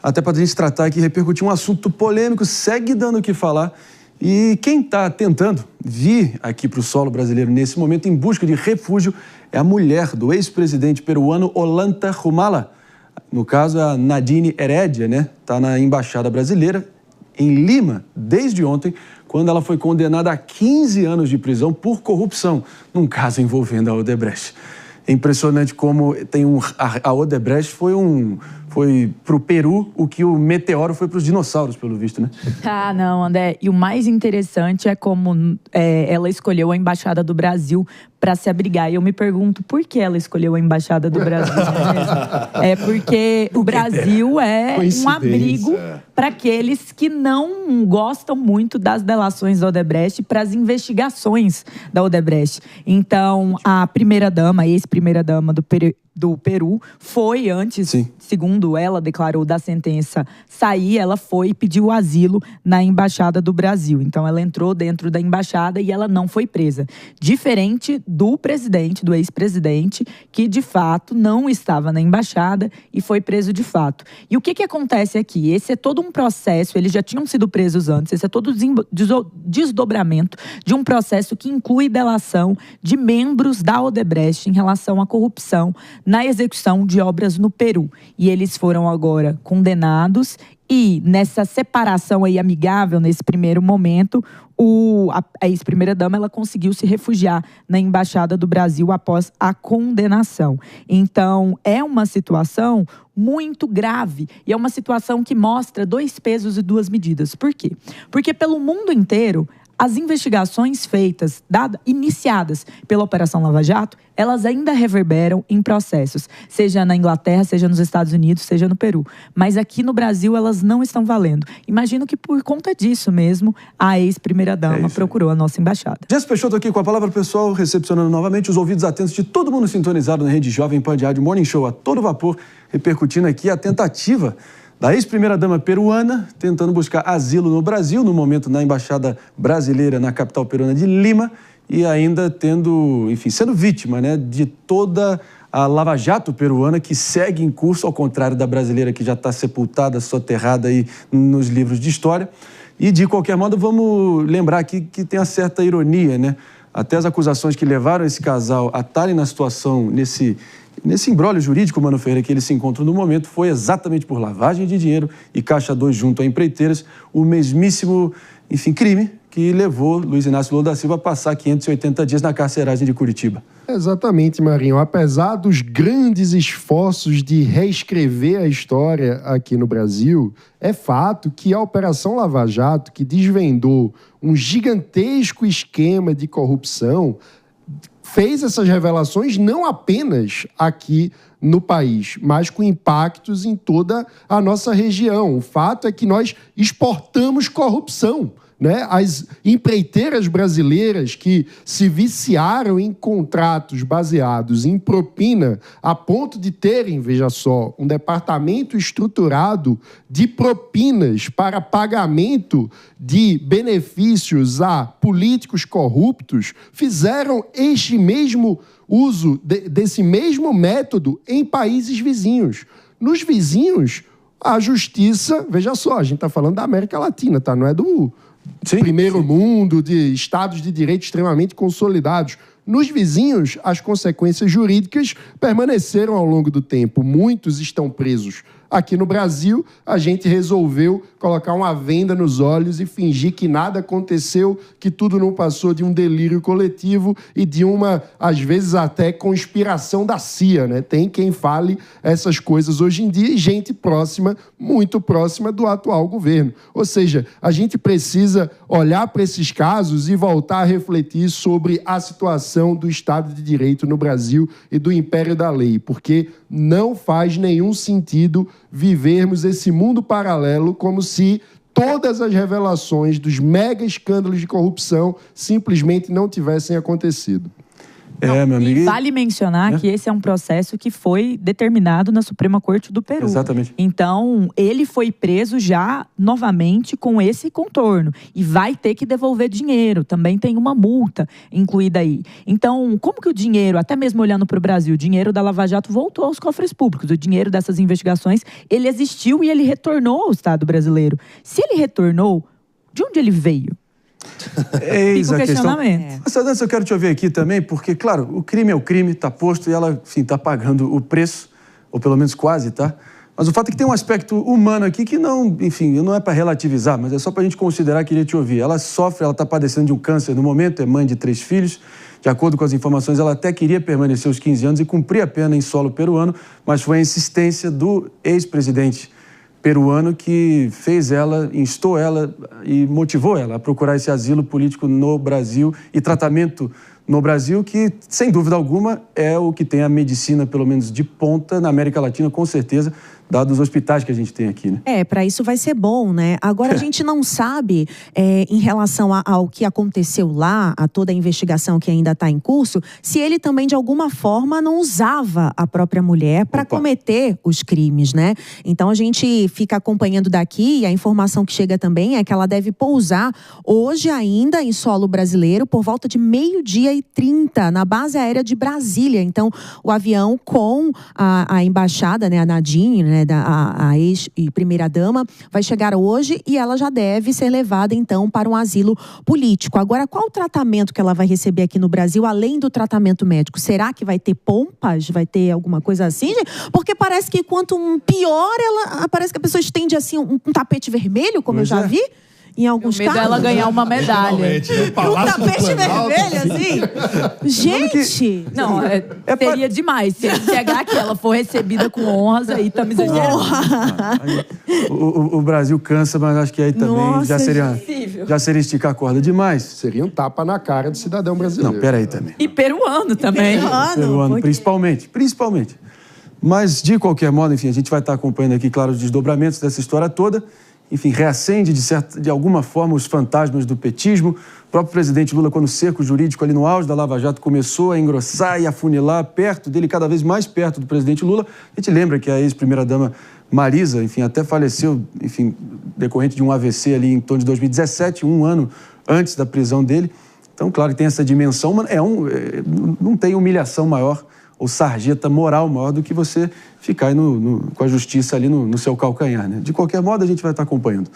até para a gente tratar aqui, repercutir um assunto polêmico, segue dando o que falar. E quem está tentando vir aqui para o solo brasileiro nesse momento em busca de refúgio é a mulher do ex-presidente peruano Ollanta Humala. No caso, a Nadine Heredia, né? Está na Embaixada Brasileira em Lima desde ontem, quando ela foi condenada a 15 anos de prisão por corrupção, num caso envolvendo a Odebrecht. É impressionante como a Odebrecht foi para o Peru o que o meteoro foi para os dinossauros, pelo visto, né? Ah, não, André. E o mais interessante é como ela escolheu a Embaixada do Brasil para se abrigar. E eu me pergunto por que ela escolheu a Embaixada do Brasil. É porque o Brasil é um abrigo para aqueles que não gostam muito das delações da Odebrecht, para as investigações da Odebrecht. Então, a primeira-dama, a ex-primeira-dama do Peru, foi antes, segundo ela declarou, da sentença sair, ela foi e pediu asilo na Embaixada do Brasil. Então, ela entrou dentro da embaixada e ela não foi presa. Diferente do presidente, do ex-presidente, que de fato não estava na embaixada e foi preso de fato. E o que acontece aqui? Esse é todo um processo, eles já tinham sido presos antes, esse é todo desdobramento de um processo que inclui delação de membros da Odebrecht em relação à corrupção na execução de obras no Peru. E eles foram agora condenados e nessa separação aí amigável, nesse primeiro momento, a ex-primeira-dama ela conseguiu se refugiar na Embaixada do Brasil após a condenação. Então, é uma situação muito grave e é uma situação que mostra 2 pesos e 2 medidas. Por quê? Porque pelo mundo inteiro, as investigações feitas, iniciadas pela Operação Lava Jato, elas ainda reverberam em processos, seja na Inglaterra, seja nos Estados Unidos, seja no Peru. Mas aqui no Brasil, elas não estão valendo. Imagino que por conta disso mesmo, a ex-primeira-dama procurou a nossa embaixada. Jéssica Peixoto aqui com a palavra pessoal, recepcionando novamente os ouvidos atentos de todo mundo sintonizado na Rede Jovem Pan de Rádio Morning Show a todo vapor, repercutindo aqui a tentativa da ex-primeira-dama peruana, tentando buscar asilo no Brasil, no momento na Embaixada Brasileira, na capital peruana de Lima, e ainda sendo vítima, né, de toda a Lava Jato peruana que segue em curso, ao contrário da brasileira que já está sepultada, soterrada aí nos livros de história. E, de qualquer modo, vamos lembrar aqui que tem uma certa ironia, né? Até as acusações que levaram esse casal a estarem na situação, nesse imbróglio jurídico, Mano Ferreira, que eles se encontram no momento, foi exatamente por lavagem de dinheiro e Caixa 2 junto a empreiteiras, o mesmíssimo, crime que levou Luiz Inácio Lula da Silva a passar 580 dias na carceragem de Curitiba. Exatamente, Marinho. Apesar dos grandes esforços de reescrever a história aqui no Brasil, é fato que a Operação Lava Jato, que desvendou um gigantesco esquema de corrupção, fez essas revelações não apenas aqui no país, mas com impactos em toda a nossa região. O fato é que nós exportamos corrupção, né? As empreiteiras brasileiras que se viciaram em contratos baseados em propina a ponto de terem, veja só, um departamento estruturado de propinas para pagamento de benefícios a políticos corruptos, fizeram este mesmo uso desse mesmo método em países vizinhos. Nos vizinhos, a justiça, veja só, a gente está falando da América Latina, tá? Não é do primeiro mundo, de estados de direito extremamente consolidados. Nos vizinhos, as consequências jurídicas permaneceram ao longo do tempo. Muitos estão presos. Aqui no Brasil, a gente resolveu colocar uma venda nos olhos e fingir que nada aconteceu, que tudo não passou de um delírio coletivo e de uma, às vezes, até conspiração da CIA, né? Tem quem fale essas coisas hoje em dia e gente próxima, muito próxima do atual governo. Ou seja, a gente precisa olhar para esses casos e voltar a refletir sobre a situação do Estado de Direito no Brasil e do império da lei, porque não faz nenhum sentido vivermos esse mundo paralelo como se todas as revelações dos mega escândalos de corrupção simplesmente não tivessem acontecido. Meu amigo. E vale mencionar que esse é um processo que foi determinado na Suprema Corte do Peru. Exatamente. Então, ele foi preso já novamente com esse contorno. E vai ter que devolver dinheiro. Também tem uma multa incluída aí. Então, como que o dinheiro, até mesmo olhando para o Brasil, o dinheiro da Lava Jato voltou aos cofres públicos. O dinheiro dessas investigações, ele existiu e ele retornou ao Estado brasileiro. Se ele retornou, de onde ele veio? Eis Fica o a questão. questionamento. Mas, Dança, eu quero te ouvir aqui também, porque, claro, o crime é o crime, está posto e ela, enfim, está pagando o preço, ou pelo menos quase, tá? Mas o fato é que tem um aspecto humano aqui que não, enfim, não é para relativizar, mas é só para a gente considerar, queria te ouvir. Ela sofre, ela está padecendo de um câncer no momento, é mãe de 3 filhos. De acordo com as informações, ela até queria permanecer os 15 anos e cumprir a pena em solo peruano, mas foi a insistência do ex-presidente peruano que fez ela, instou ela e motivou ela a procurar esse asilo político no Brasil e tratamento no Brasil, que, sem dúvida alguma, é o que tem a medicina, pelo menos de ponta, na América Latina, com certeza, dados os hospitais que a gente tem aqui, né? Para isso vai ser bom, né? Agora, a gente não sabe, em relação ao que aconteceu lá, a toda a investigação que ainda está em curso, se ele também, de alguma forma, não usava a própria mulher para cometer os crimes, né? Então, a gente fica acompanhando daqui e a informação que chega também é que ela deve pousar hoje ainda em solo brasileiro por volta de 12h30 na base aérea de Brasília. Então, o avião com a embaixada, né, a Nadine, né, a ex e primeira-dama, vai chegar hoje e ela já deve ser levada, então, para um asilo político. Agora, qual o tratamento que ela vai receber aqui no Brasil, além do tratamento médico? Será que vai ter pompas? Vai ter alguma coisa assim? Porque parece que quanto pior, parece que a pessoa estende, assim, um tapete vermelho, como eu já vi. Em alguns casos. Dela ganhar uma medalha. Um tapete vermelho, assim. Gente! Não, seria demais. Se chegar aqui, ela for recebida com honras, aí estamos exagerando. O Brasil cansa, mas acho que aí também Nossa, já seria esticar a corda demais. Seria um tapa na cara do cidadão brasileiro. Não, peraí também. E peruano também. Peruano, principalmente. Mas, de qualquer modo, enfim, a gente vai estar acompanhando aqui, claro, os desdobramentos dessa história toda. Enfim, reacende de alguma forma os fantasmas do petismo. O próprio presidente Lula, quando o cerco jurídico ali no auge da Lava Jato começou a engrossar e afunilar perto dele, cada vez mais perto do presidente Lula, a gente lembra que a ex-primeira-dama Marisa, enfim, até faleceu, enfim, decorrente de um AVC ali em torno de 2017, um ano antes da prisão dele. Então, claro que tem essa dimensão, mas não tem humilhação maior ou sarjeta moral maior do que você ficar aí com a justiça ali no seu calcanhar, né? De qualquer modo, a gente vai estar acompanhando.